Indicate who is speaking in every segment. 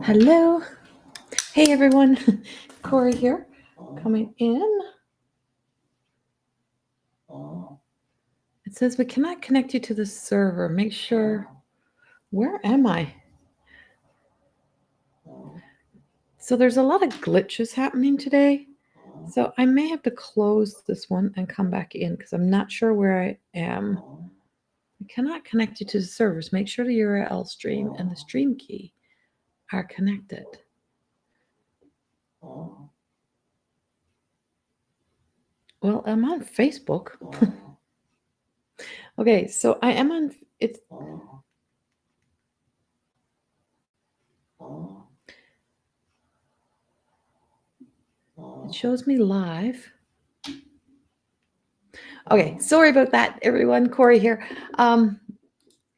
Speaker 1: Hello. Hey, everyone. Corrie here, coming in. It says we cannot connect you to the server. Make sure. Where am I? So there's a lot of glitches happening today. So I may have to close this one and come back in because I'm not sure where I am. We cannot connect you to the servers. Make sure the URL stream and the stream key are connected. Well, I'm on Facebook. Okay, so I am on it shows me live. Okay, sorry about that, everyone. Corrie here.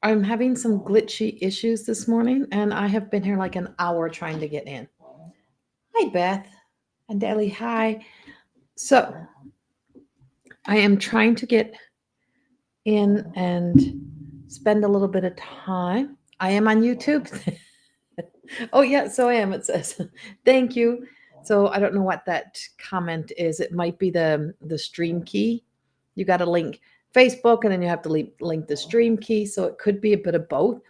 Speaker 1: I'm having some glitchy issues this morning, and I have been here like an hour trying to get in. Hi, Beth and Deli. Hi. So I am trying to get in and spend a little bit of time. I am on YouTube. Oh, yeah, so I am, it says. Thank you. So I don't know what that comment is. It might be the stream key. You got to link Facebook and then you have to link the stream key. So it could be a bit of both,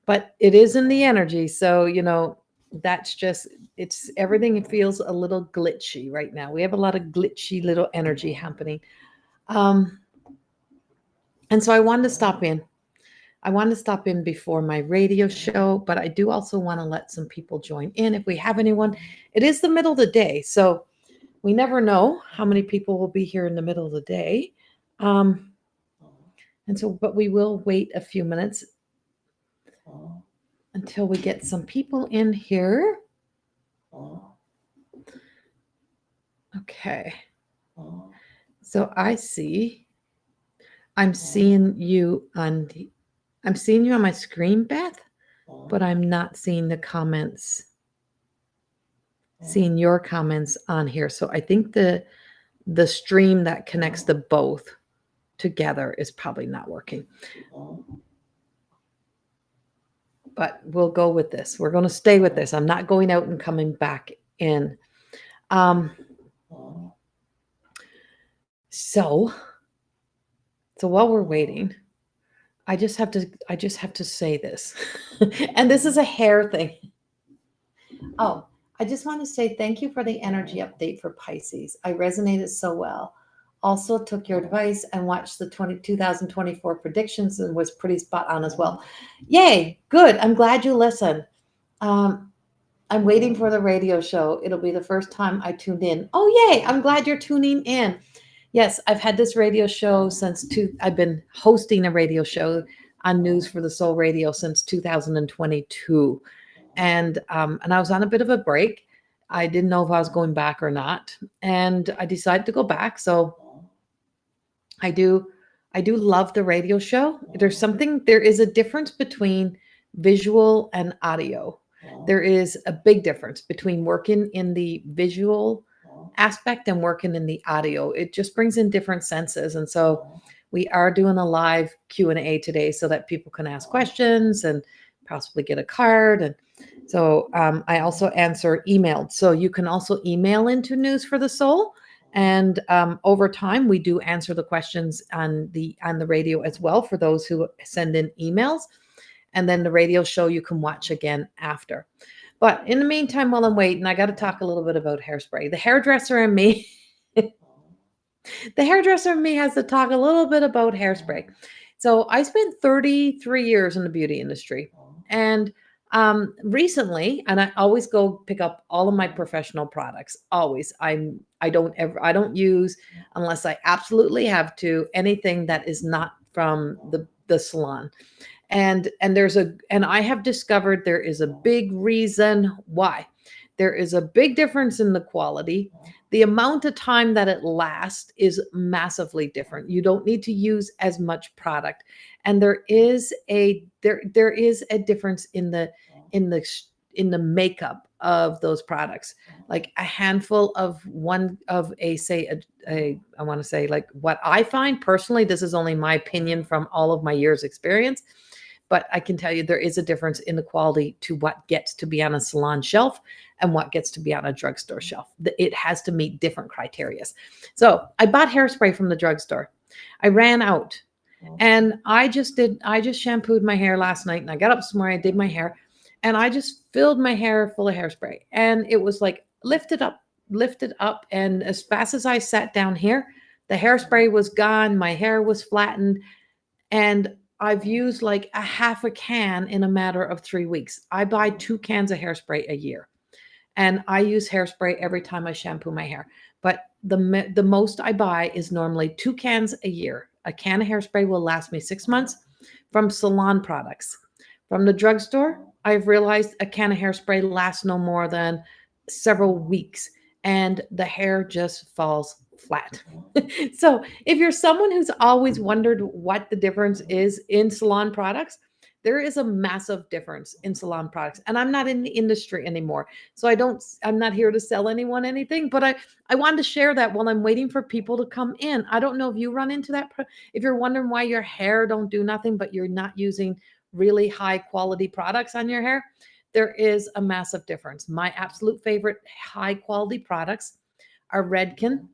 Speaker 1: but it is in the energy. So, that's just, it's everything. It feels a little glitchy right now. We have a lot of glitchy little energy happening. And so I wanted to stop in. I wanted to stop in before my radio show, but I do also want to let some people join in if we have anyone. It is the middle of the day, so we never know how many people will be here in the middle of the day. But we will wait a few minutes until we get some people in here. Okay. So I'm seeing you on my screen, Beth, but I'm not seeing the comments. Seeing your comments on here. So I think the stream that connects the both together is probably not working. But we'll go with this. We're going to stay with this. I'm not going out and coming back in. So while we're waiting, I just have to say this. And this is a hair thing. Oh, I just want to say thank you for the energy update for Pisces. I resonated so well. Also took your advice and watched the 2024 predictions and was pretty spot on as well. Yay, good. I'm glad you listened. I'm waiting for the radio show. It'll be the first time I tuned in. Oh, yay. I'm glad you're tuning in. Yes, I've had this radio show I've been hosting a radio show on News for the Soul Radio since 2022. And I was on a bit of a break. I didn't know if I was going back or not. And I decided to go back. So I do love the radio show. There is a difference between visual and audio. There is a big difference between working in the visual aspect and working in the audio. It just brings in different senses. And so we are doing a live Q&A today so that people can ask questions and possibly get a card. And so I also answer emailed. So you can also email into News for the Soul. And over time, we do answer the questions on the radio as well for those who send in emails. And then the radio show you can watch again after. But in the meantime, while I'm waiting, I got to talk a little bit about hairspray. The hairdresser in me, has to talk a little bit about hairspray. So I spent 33 years in the beauty industry. And recently, and I always go pick up all of my professional products. Always. I don't use, unless I absolutely have to, anything that is not from the salon. And I have discovered there is a big reason why. There is a big difference in the quality. The amount of time that it lasts is massively different. You don't need to use as much product. And there is a difference in the makeup of those products. Like a handful of I want to say, like, what I find personally, this is only my opinion from all of my years experience, but I can tell you there is a difference in the quality to what gets to be on a salon shelf and what gets to be on a drugstore shelf. It has to meet different criteria. So I bought hairspray from the drugstore. I ran out and I just shampooed my hair last night and I got up this morning, I did my hair, and I just filled my hair full of hairspray. And it was like lifted up. And as fast as I sat down here, the hairspray was gone, my hair was flattened, and I've used like a half a can in a matter of 3 weeks. I buy 2 cans of hairspray a year, and I use hairspray every time I shampoo my hair. But the most I buy is normally 2 cans a year. A can of hairspray will last me 6 months from salon products. From the drugstore, I've realized a can of hairspray lasts no more than several weeks, and the hair just falls flat. So, if you're someone who's always wondered what the difference is in salon products, there is a massive difference in salon products. And I'm not in the industry anymore. So I'm not here to sell anyone anything, but I wanted to share that while I'm waiting for people to come in. I don't know if you run into that. If you're wondering why your hair don't do nothing, but you're not using really high quality products on your hair, there is a massive difference. My absolute favorite high quality products are Redken,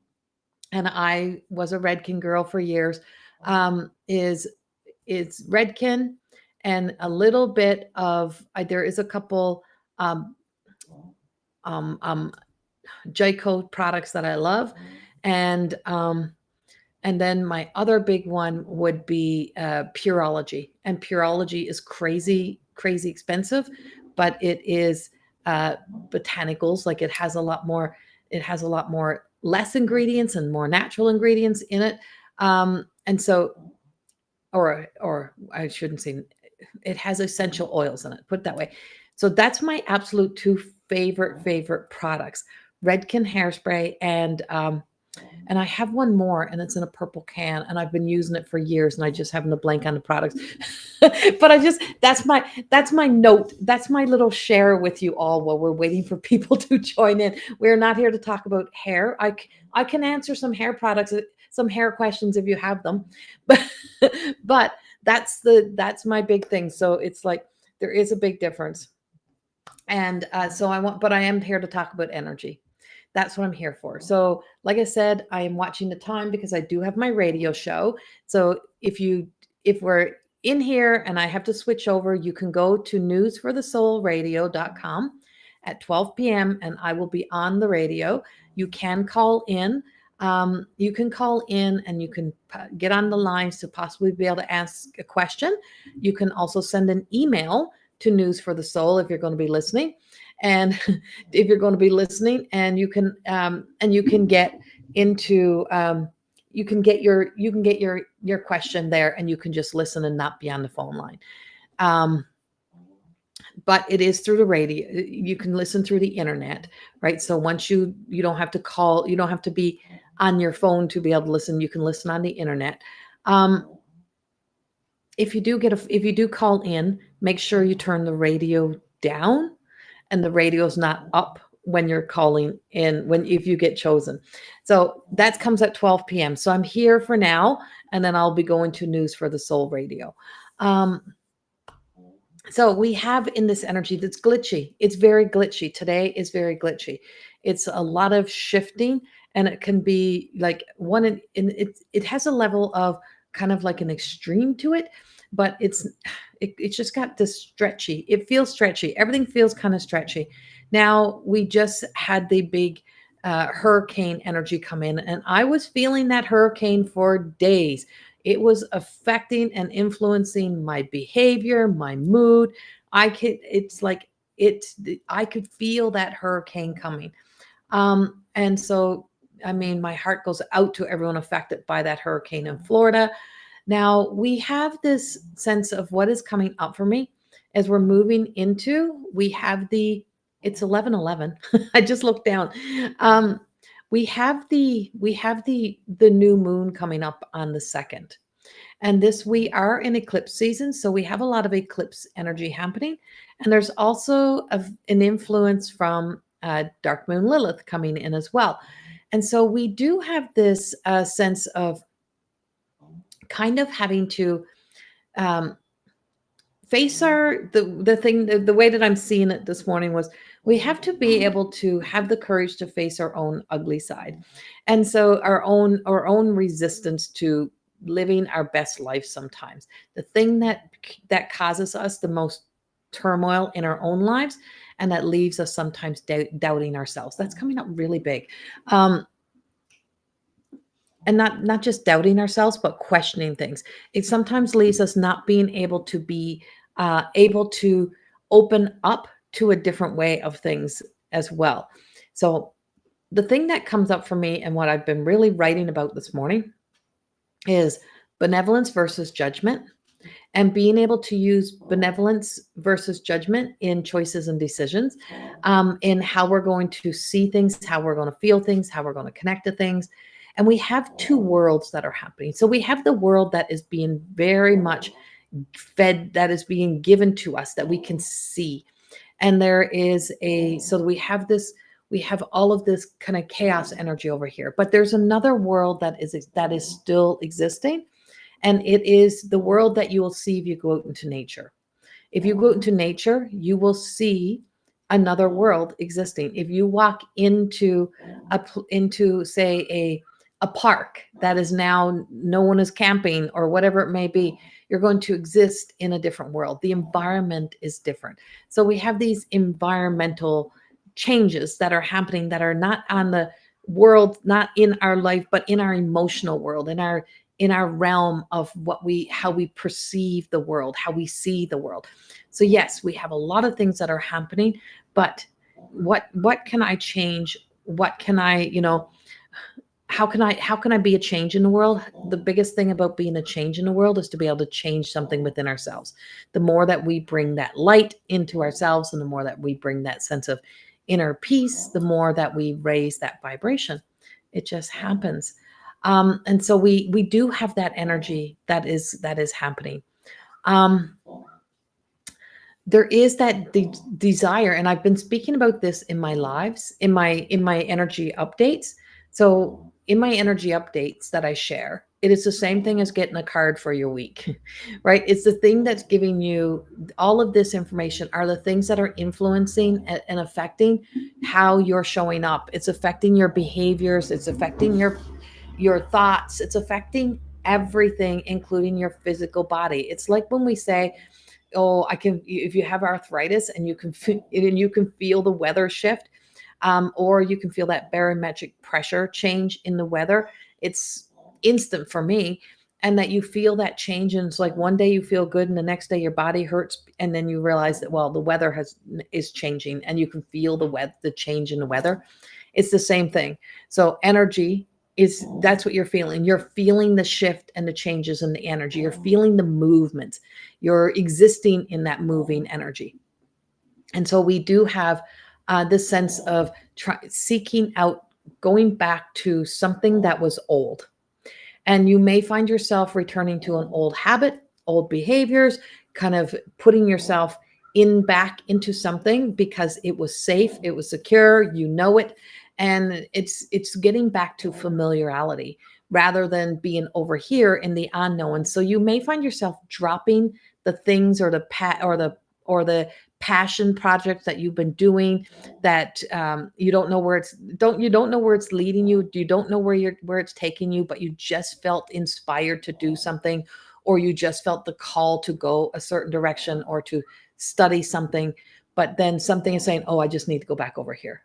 Speaker 1: and I was a Redken girl for years. Is Redken and a little bit of there is a couple um, um, um, Jayco products that I love, and and then my other big one would be Pureology, and Pureology is crazy expensive, but it is uh, botanicals. Like it has a lot more. It has a lot more less ingredients and more natural ingredients in it, and so or I shouldn't say it has essential oils in it. Put it that way. So that's my absolute two favorite products: Redken hairspray and I have one more, and it's in a purple can, and I've been using it for years, and I just happen to blank on the products. But that's my note. That's my little share with you all while we're waiting for people to join in. We're not here to talk about hair. I can answer some hair products, some hair questions if you have them, but but that's my big thing. So it's like there is a big difference, and but I am here to talk about energy. That's what I'm here for. So, like I said, I am watching the time because I do have my radio show. So, if we're in here and I have to switch over, you can go to newsforthesoulradio.com at 12 p.m. and I will be on the radio. You can call in. You can call in and you can get on the lines to possibly be able to ask a question. You can also send an email to News for the Soul if you're going to be listening. And if you're going to be listening, and you can get into you can get your question there, and you can just listen and not be on the phone line. But it is through the radio. You can listen through the internet, right? So once you don't have to call, you don't have to be on your phone to be able to listen. You can listen on the internet. If you do call in, make sure you turn the radio down and the radio's not up when you're calling in, if you get chosen. So that comes at 12 p.m. So I'm here for now, and then I'll be going to News for the Soul Radio. So we have in this energy that's glitchy. It's very glitchy. Today is very glitchy. It's a lot of shifting, and it can be like it has a level of kind of like an extreme to it, but it's just got this stretchy. It feels stretchy. Everything feels kind of stretchy. Now we just had the big hurricane energy come in, and I was feeling that hurricane for days. It was affecting and influencing my behavior, my mood. I could feel that hurricane coming. And so, I mean, my heart goes out to everyone affected by that hurricane in Florida. Now we have this sense of what is coming up for me as we're moving into, it's 11:11. I just looked down. We have the new moon coming up on the 2nd. And we are in eclipse season, so we have a lot of eclipse energy happening. And there's also an influence from Dark Moon Lilith coming in as well. And so we do have this sense of kind of having to face our the thing the way that I'm seeing it this morning was we have to be able to have the courage to face our own ugly side. And so our own resistance to living our best life sometimes. The thing that causes us the most turmoil in our own lives and that leaves us sometimes doubting ourselves. That's coming up really big. Um, and not just doubting ourselves but questioning things. It sometimes leaves us not being able to be able to open up to a different way of things as well. So the thing that comes up for me and what I've been really writing about this morning is benevolence versus judgment, and being able to use benevolence versus judgment in choices and decisions, in how we're going to see things, how we're going to feel things, how we're going to connect to things. And we have two worlds that are happening. So we have the world that is being very much fed, that is being given to us, that we can see. And there is so we have all of this kind of chaos energy over here. But there's another world that is still existing, and it is the world that you will see if you go out into nature. If you go into nature, you will see another world existing. If you walk into say a park that is now no one is camping or whatever it may be, you're going to exist in a different world. The environment is different. So we have these environmental changes that are happening that are not on the world, not in our life, but in our emotional world, in our realm of how we perceive the world, how we see the world. So yes, we have a lot of things that are happening, but what can I change? What can I, how can I be a change in the world? The biggest thing about being a change in the world is to be able to change something within ourselves. The more that we bring that light into ourselves and the more that we bring that sense of inner peace, the more that we raise that vibration. It just happens. And so we do have that energy that is happening. Um, there is that desire, and I've been speaking about this in my lives, in my energy updates. So in my energy updates that I share, it is the same thing as getting a card for your week. Right? It's the thing that's giving you all of this information are the things that are influencing and affecting how you're showing up. It's affecting your behaviors, it's affecting your thoughts, it's affecting everything, including your physical body. It's like when we say, oh, if you have arthritis and you can feel the weather shift, or you can feel that barometric pressure change in the weather. It's instant for me. And that you feel that change, and it's like one day you feel good and the next day your body hurts, and then you realize that, well, the weather is changing, and you can feel the change in the weather. It's the same thing. So energy that's what you're feeling. You're feeling the shift and the changes in the energy. You're feeling the movement. You're existing in that moving energy. And so we do have this sense of seeking out, going back to something that was old. And you may find yourself returning to an old habit, old behaviors, kind of putting yourself back into something because it was safe, it was secure, it, and it's getting back to familiarity rather than being over here in the unknown. So you may find yourself dropping the things or the passion projects that you've been doing that you don't know where it's leading you. You don't know where it's taking you, but you just felt inspired to do something, or you just felt the call to go a certain direction or to study something. But then something is saying, oh, I just need to go back over here.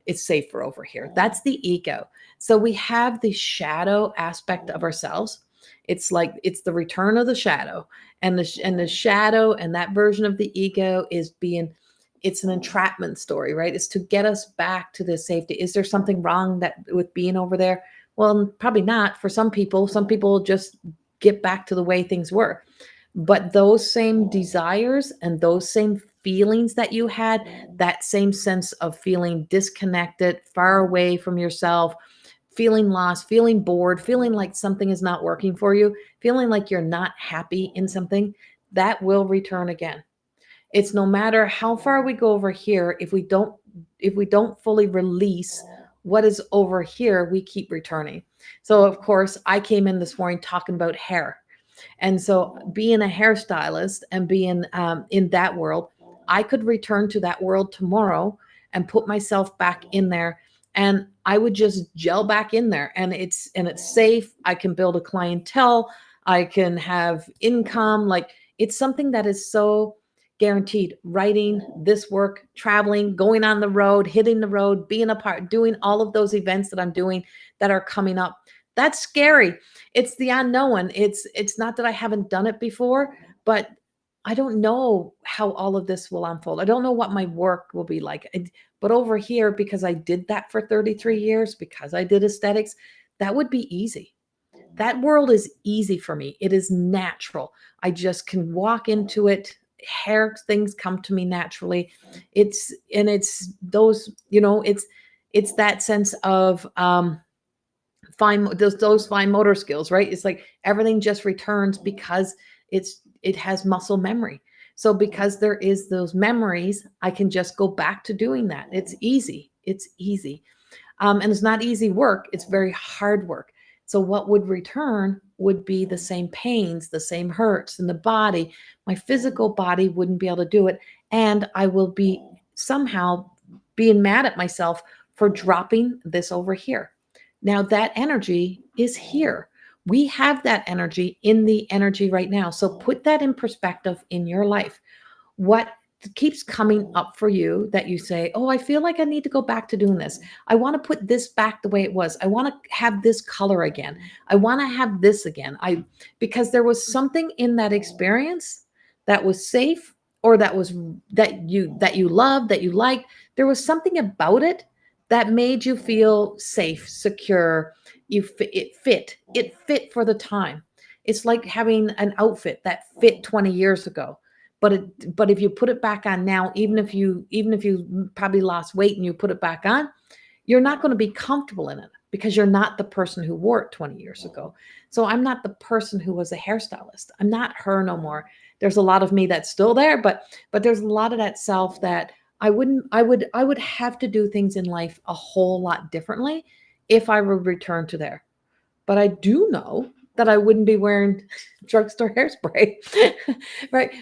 Speaker 1: It's safer over here. That's the ego. So we have the shadow aspect of ourselves. It's like it's the return of the shadow, and the shadow and that version of the ego it's an entrapment story, right? It's to get us back to the safety. Is there something wrong with being over there? Well, probably not. For some people just get back to the way things were. But those same desires and those same feelings that you had, that same sense of feeling disconnected, far away from yourself, feeling lost, feeling bored, feeling like something is not working for you, feeling like you're not happy in something, that will return again. It's no matter how far we go over here, if we don't fully release what is over here, we keep returning. So of course, I came in this morning talking about hair. And so being a hairstylist and being in that world, I could return to that world tomorrow and put myself back in there, and I would just gel back in there, and it's safe. I can build a clientele, I can have income. Like, it's something that is so guaranteed. Writing this work, traveling, going on the road, hitting the road, being a part, doing all of those events that I'm doing that are coming up. That's scary. It's the unknown. It's not that I haven't done it before, but I don't know how all of this will unfold. I don't know what my work will be like. But over here, because I did that for 33 years, because I did aesthetics, that would be easy. That world is easy for me. It is natural. I just can walk into it. Hair things come to me naturally. It's those, it's that sense of fine, those fine motor skills, right? It's like everything just returns because it has muscle memory. So because there is those memories, I can just go back to doing that. It's easy. It's easy. And it's not easy work. It's very hard work. So what would return would be the same pains, the same hurts in the body. My physical body wouldn't be able to do it. And I will be somehow being mad at myself for dropping this over here. Now that energy is here. We have that energy in the energy right now. So put that in perspective in your life. What keeps coming up for you that you say, oh, I feel like I need to go back to doing this. I want to put this back the way it was. I want to have this color again. I want to have this again. Because there was something in that experience that was safe, or that you loved, that you liked. There was something about it that made you feel safe, secure. It fit for the time. It's like having an outfit that fit 20 years ago. But if you put it back on now, even if you probably lost weight and you put it back on, you're not going to be comfortable in it because you're not the person who wore it 20 years ago. So I'm not the person who was a hairstylist. I'm not her no more. There's a lot of me that's still there, but there's a lot of that self that I would have to do things in life a whole lot differently if I would return to there. But I do know that I wouldn't be wearing drugstore hairspray, right?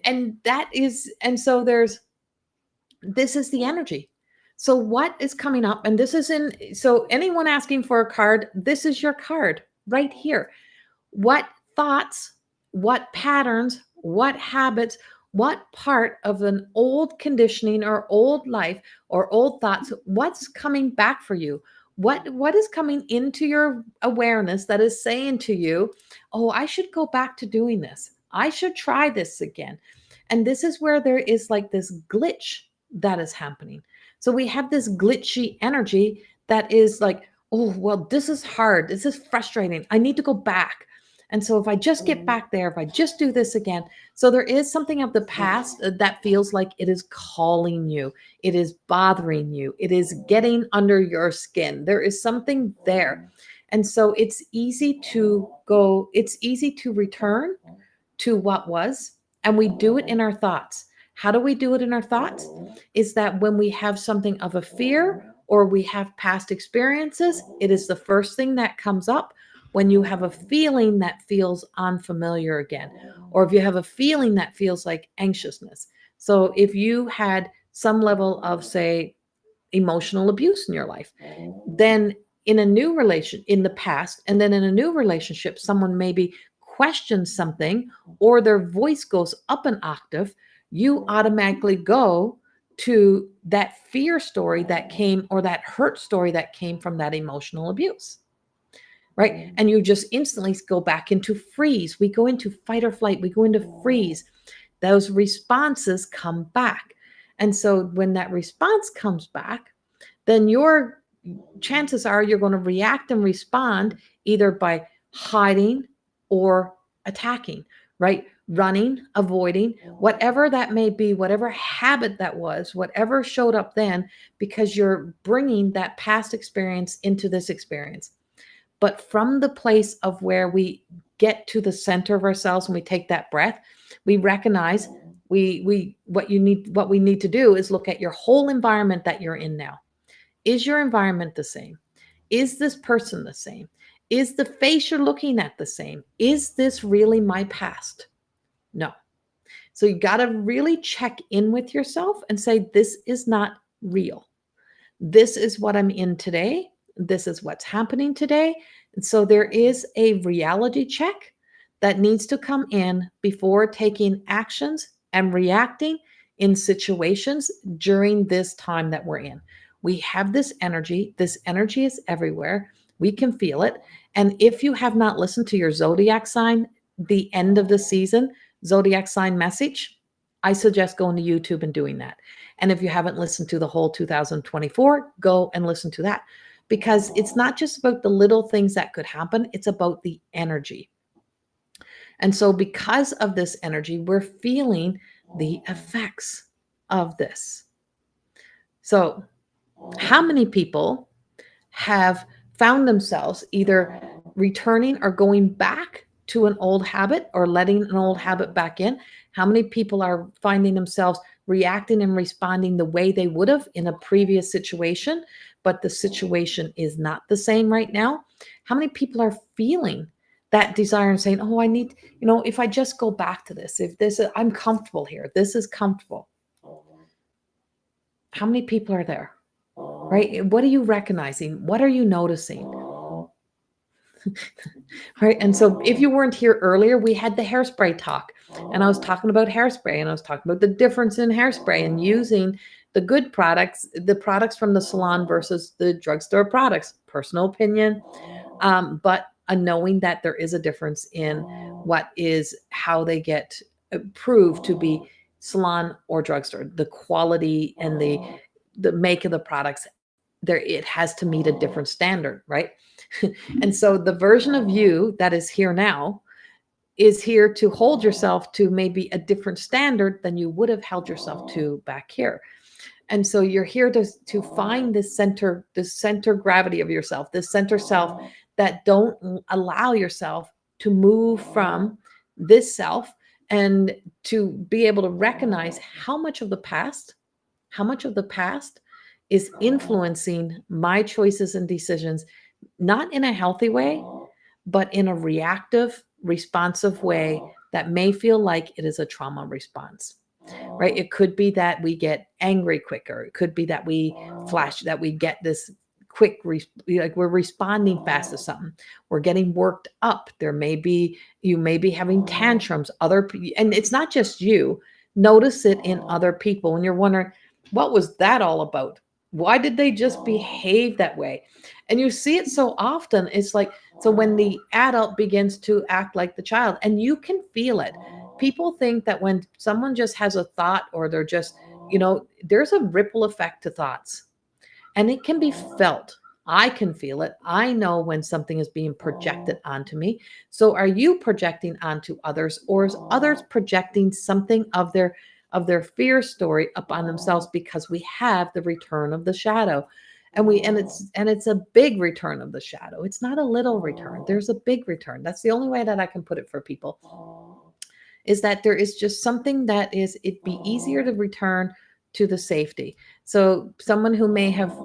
Speaker 1: And so this is the energy. So what is coming up? And so anyone asking for a card, this is your card right here. What thoughts, what patterns, what habits, what part of an old conditioning or old life or old thoughts, what's coming back for you? What is coming into your awareness that is saying to you, oh, I should go back to doing this. I should try this again. And this is where there is like this glitch that is happening. So we have this glitchy energy that is like, oh, well, this is hard. This is frustrating. I need to go back. And so if I just get back there, if I just do this again. So there is something of the past that feels like it is calling you. It is bothering you. It is getting under your skin. There is something there. And so it's easy to return to what was. And we do it in our thoughts. How do we do it in our thoughts? Is that when we have something of a fear or we have past experiences, it is the first thing that comes up. When you have a feeling that feels unfamiliar again, or if you have a feeling that feels like anxiousness. So if you had some level of, say, emotional abuse in your life, then in the past, and then in a new relationship, someone maybe questions something or their voice goes up an octave, you automatically go to that fear story that came, or that hurt story that came from that emotional abuse. Right. And you just instantly go back into freeze. We go into fight or flight. We go into freeze. Those responses come back. And so when that response comes back, then your chances are you're going to react and respond either by hiding or attacking, right? Running, avoiding, whatever that may be, whatever habit that was, whatever showed up then, because you're bringing that past experience into this experience. But from the place of where we get to the center of ourselves and we take that breath, we recognize what we need to do is look at your whole environment that you're in now. Is your environment the same? Is this person the same? Is the face you're looking at the same? Is this really my past? No. So you got to really check in with yourself and say, this is not real. This is what I'm in today. This is what's happening today. And so there is a reality check that needs to come in before taking actions and reacting in situations during this time that we're in. We have this energy. This energy is everywhere. We can feel it. And if you have not listened to your zodiac sign, the end of the season, zodiac sign message, I suggest going to YouTube and doing that. And if you haven't listened to the whole 2024, go and listen to that, because it's not just about the little things that could happen, it's about the energy. And so because of this energy, we're feeling the effects of this. So how many people have found themselves either returning or going back to an old habit or letting an old habit back in? How many people are finding themselves reacting and responding the way they would have in a previous situation, but the situation is not the same right now? How many people are feeling that desire and saying, oh, I need, if I just go back to this, if this, I'm comfortable here, this is comfortable. How many people are there? Right? What are you recognizing? What are you noticing? Right. And so if you weren't here earlier, we had the hairspray talk, and I was talking about hairspray, and I was talking about the difference in hairspray and using the good products, the products from the salon versus the drugstore products. Personal opinion. But knowing that there is a difference in what is how they get approved to be salon or drugstore, the quality and the make of the products there, it has to meet a different standard, right? And so the version of you that is here now is here to hold yourself to maybe a different standard than you would have held yourself to back here. And so you're here to find this center gravity of yourself, this center self, that don't allow yourself to move from this self, and to be able to recognize how much of the past is influencing my choices and decisions, not in a healthy way, but in a reactive, responsive way that may feel like it is a trauma response, right? It could be that we get angry quicker. It could be that we that we get this quick, like we're responding fast to something. We're getting worked up. You may be having tantrums, and it's not just you. Notice it in other people when you're wondering, what was that all about? Why did they just behave that way? And you see it so often. It's like, so when the adult begins to act like the child, and you can feel it. People think that when someone just has a thought, or they're just, there's a ripple effect to thoughts, and it can be felt. I can feel it. I know when something is being projected onto me. So are you projecting onto others, or is others projecting something of their fear story upon themselves? Because we have the return of the shadow, and it's a big return of the shadow. It's not a little return. There's a big return. That's the only way that I can put it for people, is that there is just something that is, it'd be easier to return to the safety. So someone who may have,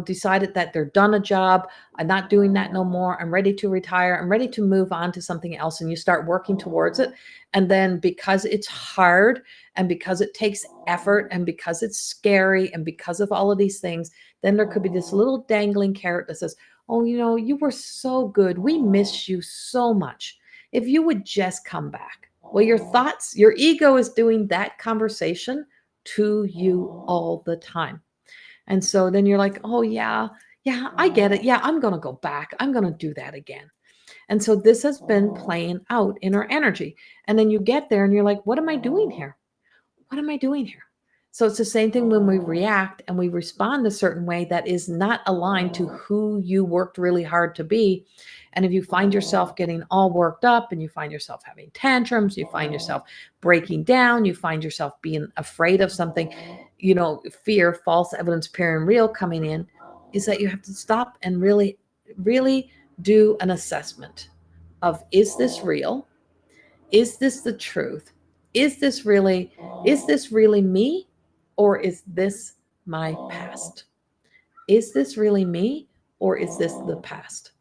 Speaker 1: decided that they're done a job, I'm not doing that no more, I'm ready to retire, I'm ready to move on to something else, and you start working towards it. And then because it's hard, and because it takes effort, and because it's scary, and because of all of these things, then there could be this little dangling carrot that says, oh, you were so good. We miss you so much. If you would just come back. Well, your ego is doing that conversation to you all the time. And so then you're like, oh, yeah, I get it. Yeah, I'm going to go back. I'm going to do that again. And so this has been playing out in our energy. And then you get there and you're like, what am I doing here? What am I doing here? So it's the same thing when we react and we respond a certain way that is not aligned to who you worked really hard to be. And if you find yourself getting all worked up, and you find yourself having tantrums, you find yourself breaking down, you find yourself being afraid of something, fear, false evidence appearing real coming in, is that you have to stop and really, really do an assessment of, is this real? Is this the truth? Is this really me? Or is this my past? Is this really me? Or is this the past?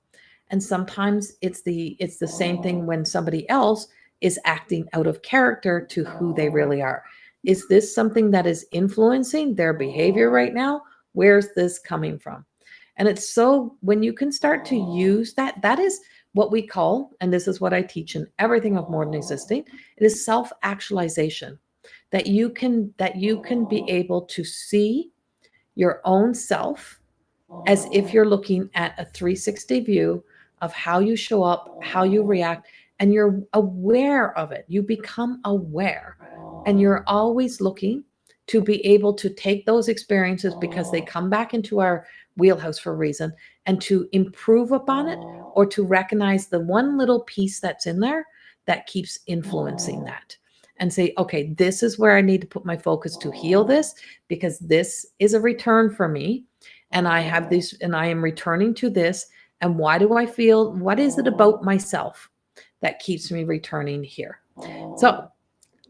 Speaker 1: And sometimes it's the same thing when somebody else is acting out of character to who they really are. Is this something that is influencing their behavior right now? Where's this coming from? And it's so, when you can start to use that, that is what we call, and this is what I teach in everything of More Than Existing, it is self-actualization. That you can be able to see your own self as if you're looking at a 360 view of how you show up, how you react, and you're aware of it. You become aware, and you're always looking to be able to take those experiences, because they come back into our wheelhouse for a reason, and to improve upon it, or to recognize the one little piece that's in there that keeps influencing that, and say, okay, this is where I need to put my focus to heal this, because this is a return for me, and I have this, and I am returning to this. And why do I feel, what is it about myself that keeps me returning here? So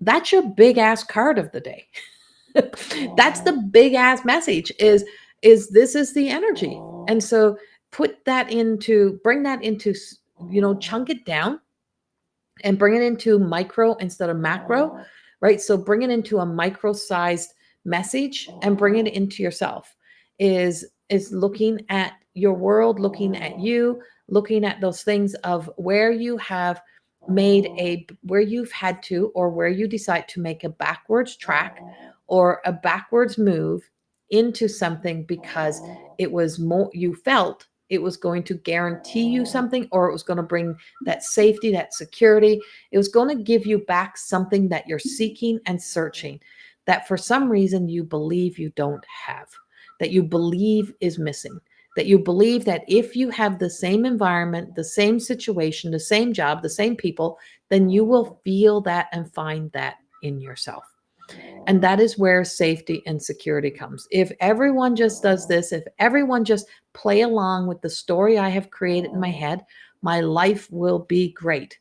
Speaker 1: that's your big ass card of the day. That's the big ass message, is this is the energy. And so bring that into, chunk it down and bring it into micro instead of macro, right? So bring it into a micro-sized message and bring it into yourself. Is looking at your world, looking at you, looking at those things of where you have where you've had to, or where you decide to make a backwards track or a backwards move into something, because it was more, you felt it was going to guarantee you something, or it was going to bring that safety, that security. It was going to give you back something that you're seeking and searching, that for some reason you believe you don't have, that you believe is missing, that you believe that if you have the same environment, the same situation, the same job, the same people, then you will feel that and find that in yourself. And that is where safety and security comes. If everyone just does this, if everyone just play along with the story I have created in my head, my life will be great.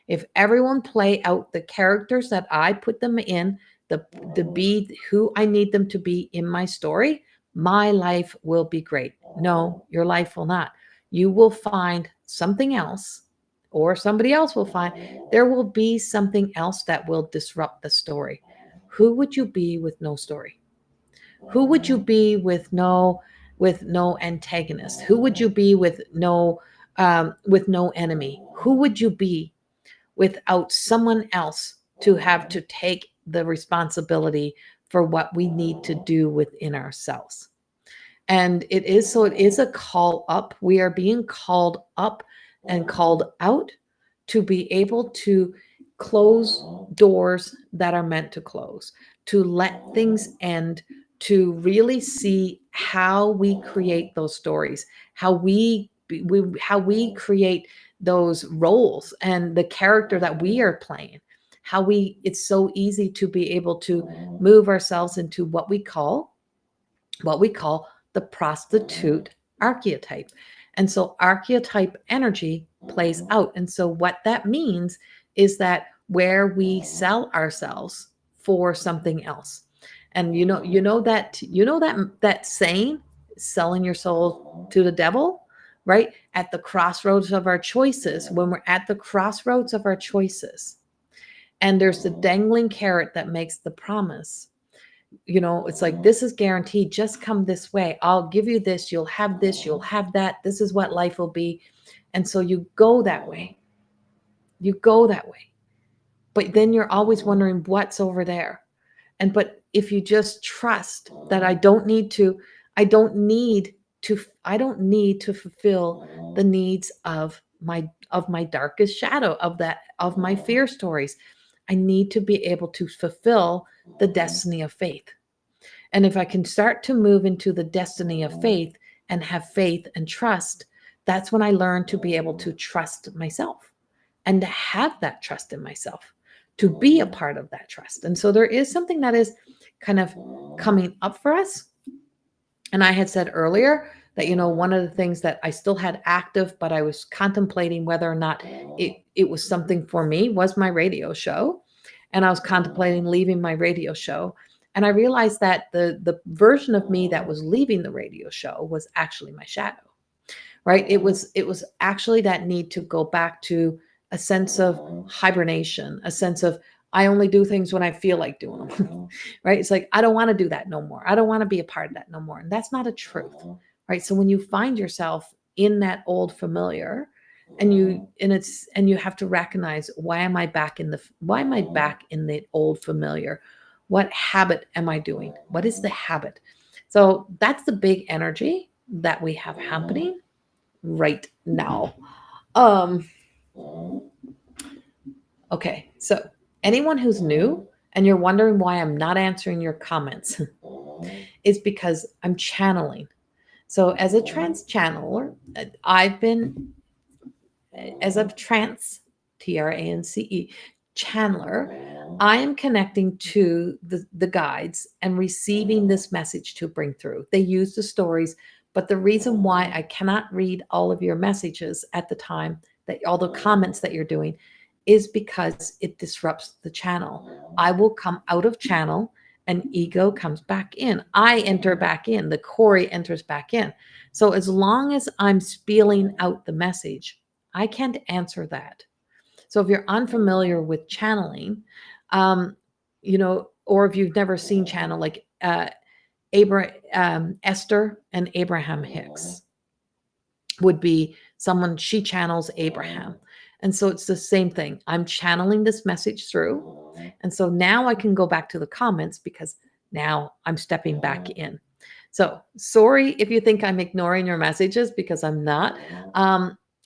Speaker 1: If everyone play out the characters that I put them in, to be who I need them to be in my story, my life will be great. No, your life will not. You will find something else, or somebody else will find, there will be something else that will disrupt the story. Who would you be with no story? Who would you be with no antagonist? Who would you be with no enemy? Who would you be without someone else to have to take the responsibility for what we need to do within ourselves? And it is a call up. We are being called up and called out to be able to close doors that are meant to close, to let things end, to really see how we create those stories, how we create those roles and the character that we are playing. It's so easy to be able to move ourselves into what we call the prostitute archetype. And so archetype energy plays out. And so what that means is that where we sell ourselves for something else. And that saying, selling your soul to the devil, right? At the crossroads of our choices, when we're at the crossroads of our choices, and there's the dangling carrot that makes the promise. It's like, this is guaranteed. Just come this way. I'll give you this. You'll have this. You'll have that. This is what life will be. And so you go that way. You go that way. But then you're always wondering what's over there. But if you just trust that I don't need to fulfill the needs of my darkest shadow, of my fear stories. I need to be able to fulfill the destiny of faith. And if I can start to move into the destiny of faith and have faith and trust, that's when I learn to be able to trust myself and to have that trust in myself, to be a part of that trust. And so there is something that is kind of coming up for us. And I had said earlier that, one of the things that I still had active, but I was contemplating whether or not it was something for me, was my radio show. And I was contemplating leaving my radio show. And I realized that the version of me that was leaving the radio show was actually my shadow, right? It was actually that need to go back to a sense of hibernation, a sense of I only do things when I feel like doing them, right? It's like I don't want to do that no more. I don't want to be a part of that no more. And that's not a truth, right? So when you find yourself in that old familiar, and you have to recognize why am I back in the old familiar? What habit am I doing? What is the habit? So that's the big energy that we have happening right now. Um, okay, so anyone who's new and you're wondering why I'm not answering your comments, is because I'm channeling. So as a trance channeler, I've been as a trance, TRANCE, channeler, I am connecting to the guides and receiving this message to bring through. They use the stories, but the reason why I cannot read all of your messages at the time, that all the comments that you're doing, is because it disrupts the channel. I will come out of channel and ego comes back in. I enter back in. The Corrie enters back in. So as long as I'm spelling out the message, I can't answer that. So if you're unfamiliar with channeling, um, or if you've never seen channel, like Esther and Abraham Hicks would be someone, she channels Abraham. And so it's the same thing. I'm channeling this message through. And so now I can go back to the comments because now I'm stepping back in. So sorry if you think I'm ignoring your messages, because I'm not,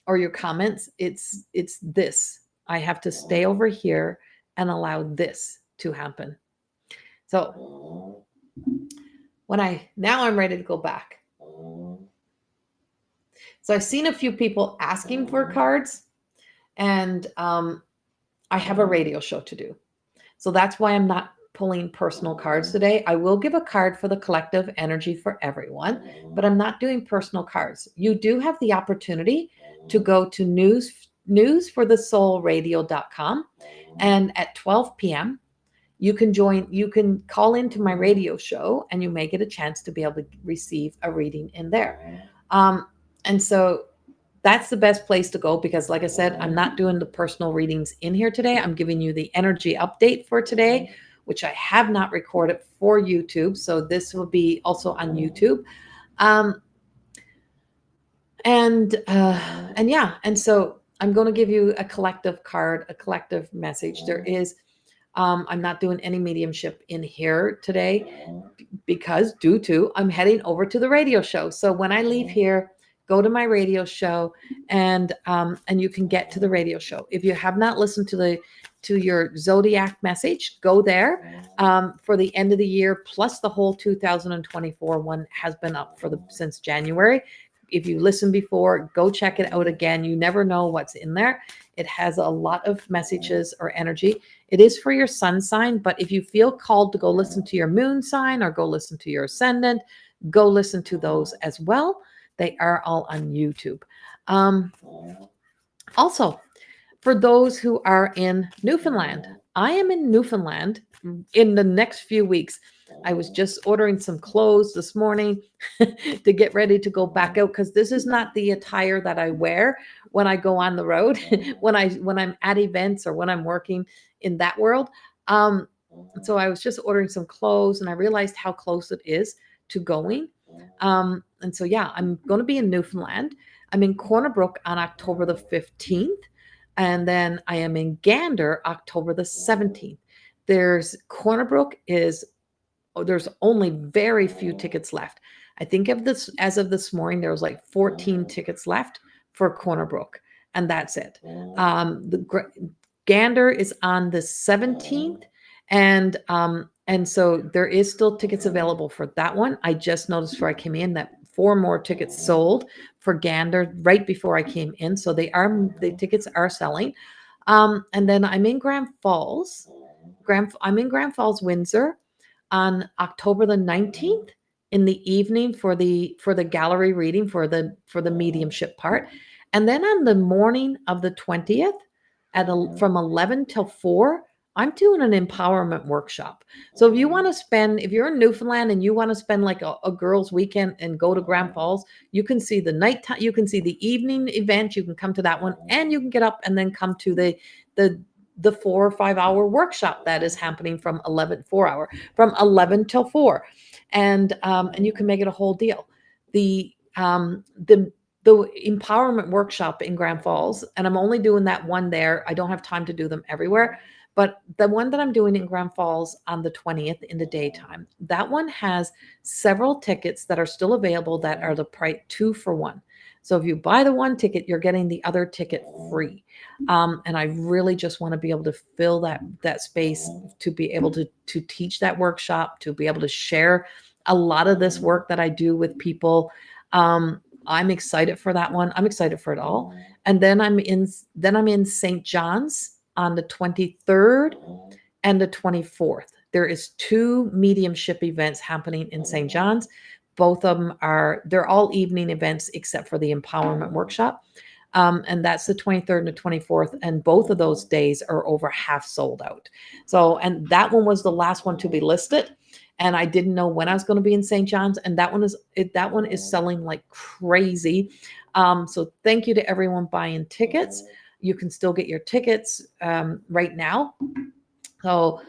Speaker 1: or your comments. It's this. I have to stay over here and allow this to happen. So now I'm ready to go back. So I've seen a few people asking for cards, and I have a radio show to do. So that's why I'm not pulling personal cards today. I will give a card for the collective energy for everyone, but I'm not doing personal cards. You do have the opportunity to go to newsforthesoulradio.com, and at 12 p.m. you can call into my radio show, and you may get a chance to be able to receive a reading in there. And so that's the best place to go, because like I said, I'm not doing the personal readings in here today. I'm giving you the energy update for today, which I have not recorded for YouTube. So this will be also on YouTube. And so I'm going to give you a collective card, a collective message. There is, I'm not doing any mediumship in here today because I'm heading over to the radio show. So when I leave here, go to my radio show, and you can get to the radio show. If you have not listened to your zodiac message, go there for the end of the year, plus the whole 2024 one has been up since January. If you listened before, go check it out again. You never know what's in there. It has a lot of messages or energy. It is for your sun sign, but if you feel called to go listen to your moon sign or go listen to your ascendant, go listen to those as well. They are all on YouTube. Also, for those who are in Newfoundland, I am in Newfoundland in the next few weeks. I was just ordering some clothes this morning to get ready to go back out, because this is not the attire that I wear when I go on the road, when I'm at events or when I'm working in that world. So I was just ordering some clothes, and I realized how close it is to going. And so, yeah, I'm going to be in Newfoundland. I'm in Corner Brook on October the 15th. And then I am in Gander October the 17th. There's only very few tickets left. I think as of this morning, there was like 14 tickets left for Corner Brook, and that's it. Gander is on the 17th, and so there is still tickets available for that one. I just noticed before I came in that 4 more tickets sold for Gander right before I came in. So the tickets are selling. And then I'm in Grand Falls, Windsor on October the 19th in the evening for the gallery reading for the mediumship part. And then on the morning of the 20th from 11 till 4, I'm doing an empowerment workshop. So if you want to spend, if you're in Newfoundland and you want to spend like a girls' weekend and go to Grand Falls, you can see the nighttime, you can see the evening event, you can come to that one, and you can get up and then come to the the 4 or 5 hour workshop that is happening from 11 4 hour from 11 till 4, and you can make it a whole deal. The um the the empowerment workshop in Grand Falls, and I'm only doing that one there. I don't have time to do them everywhere, but the one that I'm doing in Grand Falls on the 20th in the daytime, that one has several tickets that are still available that are the price 2 for 1. So if you buy the one ticket, you're getting the other ticket free. And I really just want to be able to fill that space to be able to teach that workshop, to be able to share a lot of this work that I do with people. I'm excited for that one. I'm excited for it all. And then I'm in St. John's on the 23rd and the 24th. There is 2 mediumship events happening in St. John's. Both of them they're all evening events except for the empowerment workshop. And that's the 23rd and the 24th. And both of those days are over half sold out. So, and that one was the last one to be listed. And I didn't know when I was going to be in St. John's. And that one is selling like crazy. So thank you to everyone buying tickets. You can still get your tickets right now. So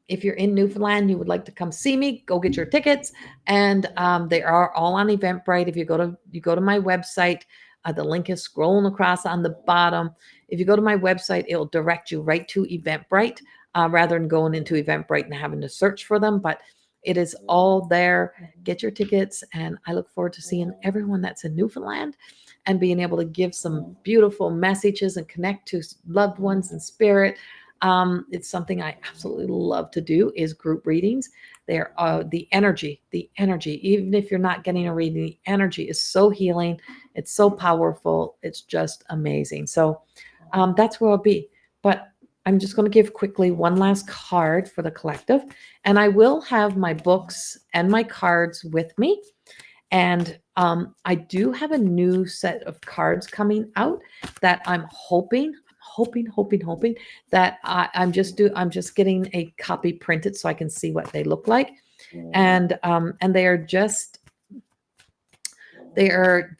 Speaker 1: if you're in Newfoundland, you would like to come see me, go get your tickets. And they are all on Eventbrite. If you go to my website, the link is scrolling across on the bottom. If you go to my website, it will direct you right to Eventbrite rather than going into Eventbrite and having to search for them. But it is all there. Get your tickets. And I look forward to seeing everyone that's in Newfoundland and being able to give some beautiful messages and connect to loved ones in spirit. It's something I absolutely love to do is group readings. They're the energy, even if you're not getting a reading, the energy is so healing. It's so powerful. It's just amazing. So that's where I'll be. But I'm just going to give quickly one last card for the collective. And I will have my books and my cards with me. And I do have a new set of cards coming out that I'm hoping that I'm just getting a copy printed so I can see what they look like. And they are just they're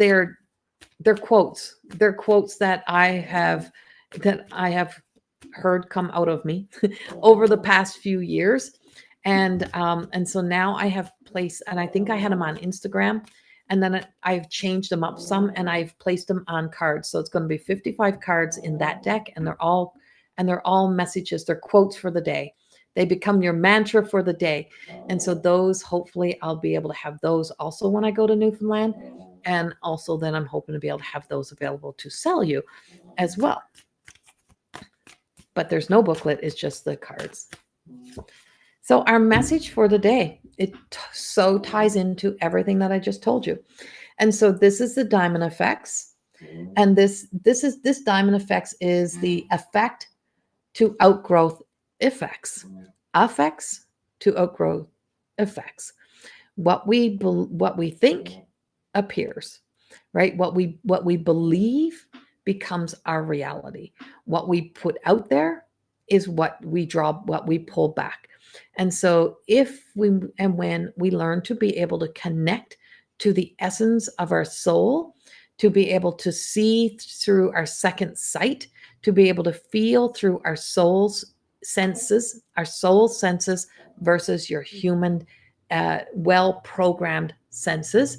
Speaker 1: quotes. They're quotes that I have heard come out of me over the past few years. And so now I have placed, and I think I had them on Instagram, and then I've changed them up some and I've placed them on cards. So it's going to be 55 cards in that deck, and they're all messages. They're quotes for the day. They become your mantra for the day. And so those, hopefully I'll be able to have those also when I go to Newfoundland. And also then I'm hoping to be able to have those available to sell you as well. But there's no booklet, it's just the cards. So our message for the day, it so ties into everything that I just told you. And so this is the diamond effects. And this diamond effects is the effect to outgrowth effects. Effects to outgrowth effects. What we think appears, right? What we believe becomes our reality. What we put out there is what we draw, what we pull back. And so when we learn to be able to connect to the essence of our soul, to be able to see through our second sight, to be able to feel through our soul senses versus your human well-programmed senses.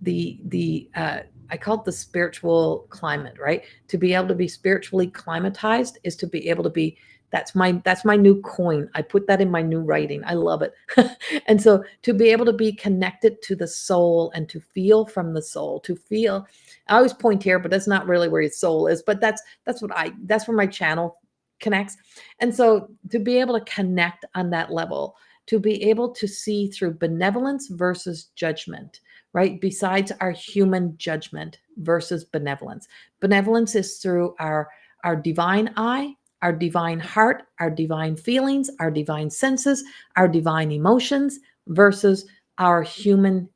Speaker 1: I call it the spiritual climate, right? To be able to be spiritually climatized is to be able to be, that's my new coin. I put that in my new writing. I love it. And so to be able to be connected to the soul and to feel from the soul, to feel, I always point here, but that's not really where your soul is, but that's where my channel connects. And so to be able to connect on that level, to be able to see through benevolence versus judgment, right? Besides our human judgment versus benevolence. Benevolence is through our divine eye, our divine heart, our divine feelings, our divine senses, our divine emotions versus our human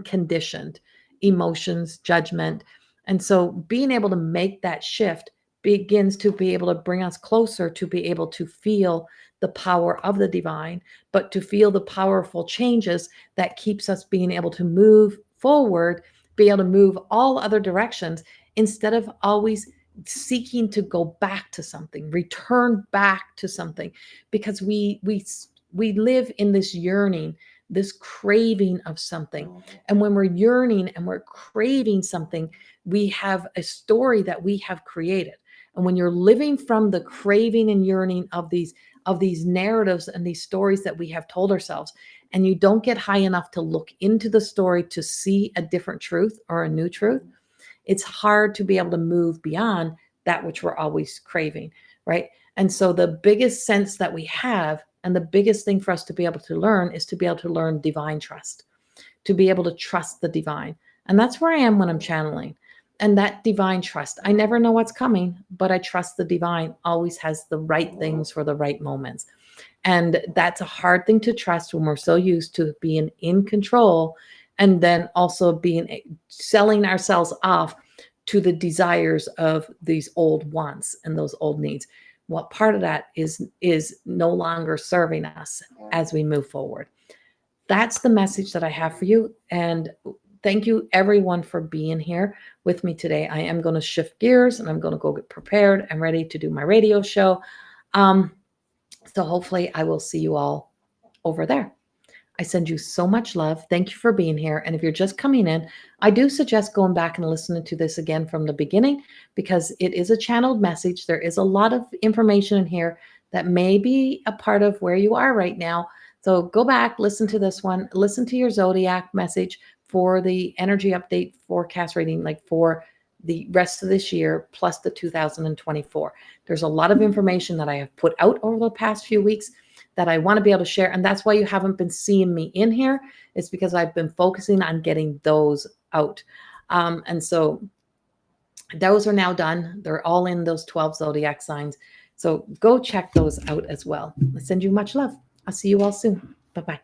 Speaker 1: conditioned emotions, judgment. And so being able to make that shift begins to be able to bring us closer to be able to feel the power of the divine, but to feel the powerful changes that keeps us being able to move forward, be able to move all other directions instead of always seeking to go back to something, return back to something, because we live in this yearning, this craving of something. And when we're yearning and we're craving something, we have a story that we have created. And when you're living from the craving and yearning of these narratives and these stories that we have told ourselves, and you don't get high enough to look into the story to see a different truth or a new truth, it's hard to be able to move beyond that which we're always craving, right? And so the biggest sense that we have, and the biggest thing for us to be able to learn, is to be able to learn divine trust, to be able to trust the divine. And that's where I am when I'm channeling. And that divine trust, I never know what's coming, but I trust the divine always has the right things for the right moments. And that's a hard thing to trust when we're so used to being in control, and then also being selling ourselves off to the desires of these old wants and those old needs. What part of that is no longer serving us as we move forward. That's the message that I have for you. And thank you everyone for being here with me today. I am going to shift gears and I'm going to go get prepared and ready to do my radio show. So hopefully I will see you all over there. I send you so much love. Thank you for being here. And if you're just coming in, I do suggest going back and listening to this again from the beginning, because it is a channeled message. There is a lot of information in here that may be a part of where you are right now. So go back, listen to this one, listen to your zodiac message for the energy update forecast reading, like for the rest of this year, plus the 2024. There's a lot of information that I have put out over the past few weeks that I want to be able to share. And that's why you haven't been seeing me in here. It's because I've been focusing on getting those out. And so those are now done. They're all in those 12 zodiac signs. So go check those out as well. I send you much love. I'll see you all soon. Bye-bye.